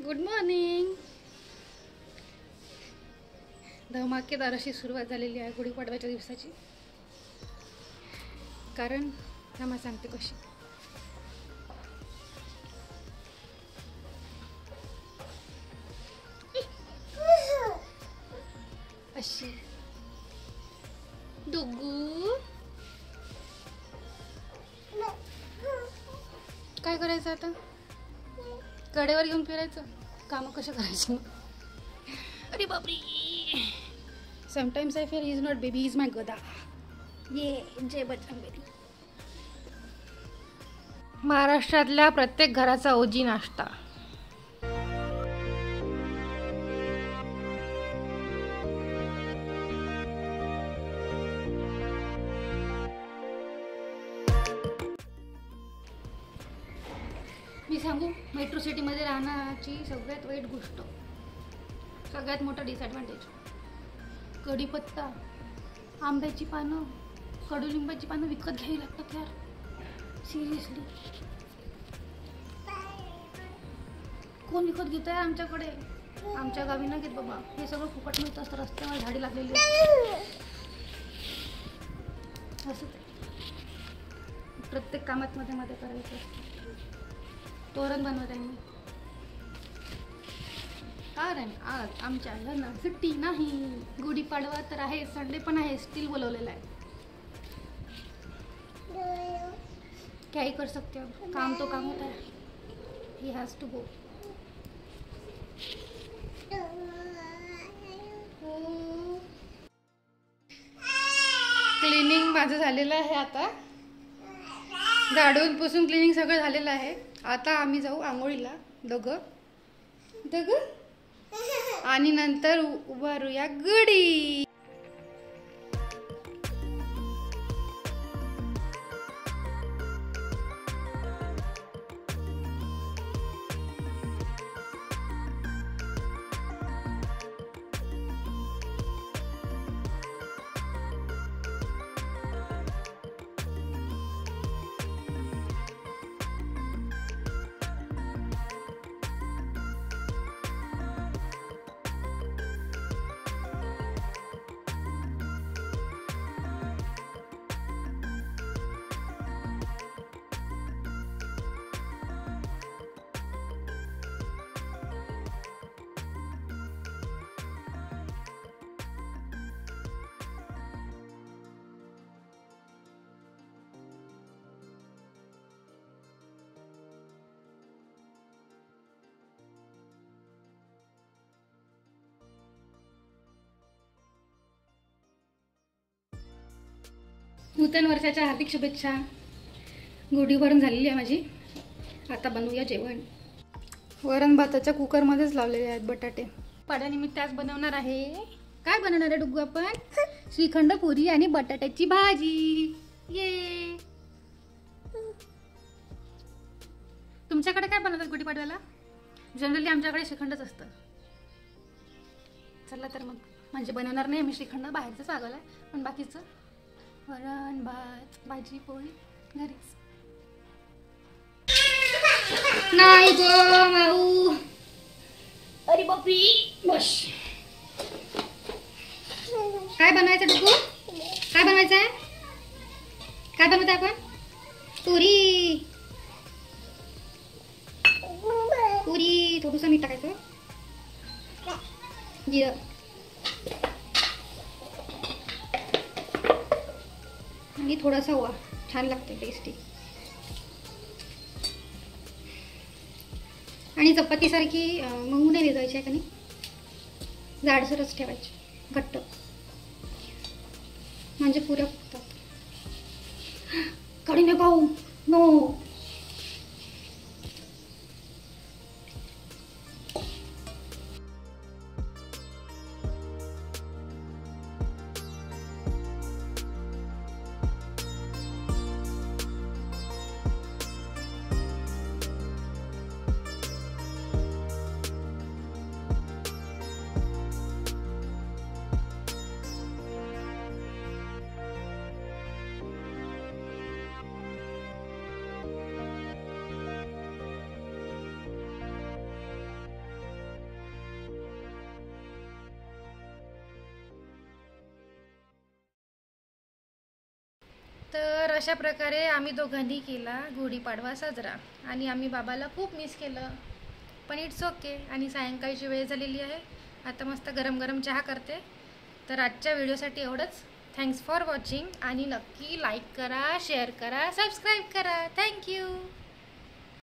Good morning. धमाकेदार अशी सुरुवात झालेली आहे गुढीपाडव्याच्या दिवसाची. कारण थांबा सांगते कशी. अशी डुगू काय करायचं आता? कडेवर घेऊन फिरायचं. कामं कशा करायची? अरे बापरे. Sometimes I feel he is not baby, he is my गदा. ये जय बजरंगबली. महाराष्ट्रातल्या प्रत्येक घराचा ओजी नाश्ता. मी सांगू, मेट्रो सिटीमध्ये राहण्याची सगळ्यात वाईट गोष्ट, सगळ्यात मोठा डिसएडव्हान्टेज, कढीपत्ता, आंब्याची पानं, कडुलिंबाची पानं विकत घ्यावी लागतात यार. सिरियसली कोण विकत घेत आहे आमच्याकडे? आमच्या गावी ना घेत बाबा. हे सगळं फुकट मिळत असतं. रस्त्यावर झाडी लागलेली असं प्रत्येक कामात मध्ये मध्ये करायचं असतं. तोरण बनवत आहे मी, कारण आज आमच्या घरनं सुट्टी नाही. गुढीपाडवा तर आहे, संडे पण आहे, स्टील बोलवलेला आहे. क्या ही कर सकते हो, काम तो काम होता है. He has to go. Cleaning माझं झालेलं आहे. आता झाडून पुसून क्लिनिंग सगळं झालेलं आहे. आता आम्ही जाऊ आंघोळीला दोघं आणि नंतर उभारूया गुढी. नूतन वर्षाच्या हार्दिक शुभेच्छा. गुढी भरून झालेली आहे माझी. आता बनवूया जेवण. वरण भाताच्या कुकरमध्येच लावलेले आहेत बटाटे. पाड्यानिमित्त आज बनवणार आहे. काय बनवणार आहे डुग्गू आपण? श्रीखंड, पुरी आणि बटाट्याची भाजी. ये. तुमच्याकडे काय बनवतात गुढीपाडव्याला? जनरली आमच्याकडे श्रीखंडच असतं. चला तर मग, म्हणजे बनवणार नाही आम्ही श्रीखंड, बाहेरचंच मागवलं आहे. पण बाकीचं वरण भात भाजी पोळी घरीच. नाही गो माऊ. अरे बापरी. बस. काय बनवायचं डुगू? काय बनवायचं आहे? काय बनवत आहे आपण? पुरी. पुरी. थोडंसं मीठ टाकायचं, जिरं आणि थोडासा ओवा. छान लागते, टेस्टी. आणि चपातीसारखी मऊ नाही भिजवायची आहे का नाही, जाडसरच ठेवायची, घट्ट, म्हणजे पुऱ्या फुगतात. कढी नको खाऊ. नो. अशा प्रकारे आम्ही दोघांनी केला गुढीपाडवा साजरा आणि आम्ही बाबाला खूप मिस केलं, पण इट्स ओके. आणि सायंकाळची वेळ झालेली आहे, आता मस्त गरम गरम चहा करते. तर आजच्या व्हिडिओसाठी एवढंच. थँक्स फॉर वॉचिंग आणि नक्की लाईक करा, शेअर करा, सबस्क्राईब करा. थँक्यू.